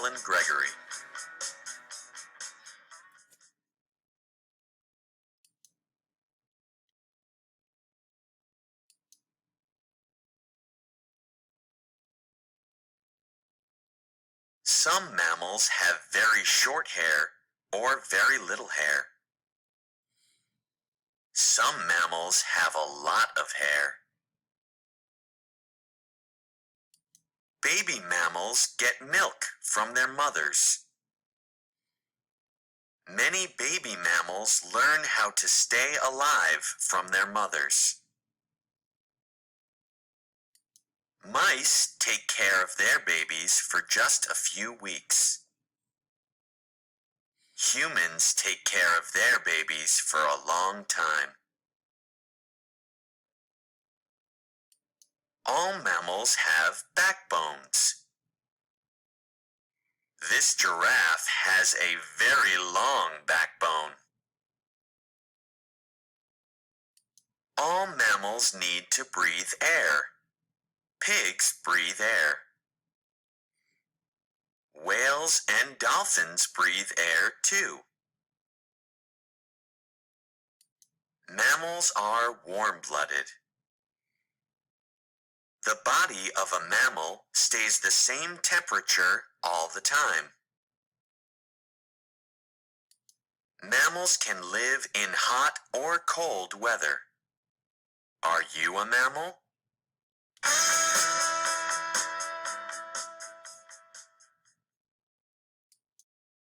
Alan Gregory. Some mammals have very short hair or very little hair. Some mammals have a lot of hair. Baby mammals get milk from their mothers. Many baby mammals learn how to stay alive from their mothers. Mice take care of their babies for just a few weeks. Humans take care of their babies for a long time. All mammals have backbones. This giraffe has a very long backbone. All mammals need to breathe air. Pigs breathe air. Whales and dolphins breathe air too. Mammals are warm-blooded. The body of a mammal stays the same temperature all the time. Mammals can live in hot or cold weather. Are you a mammal?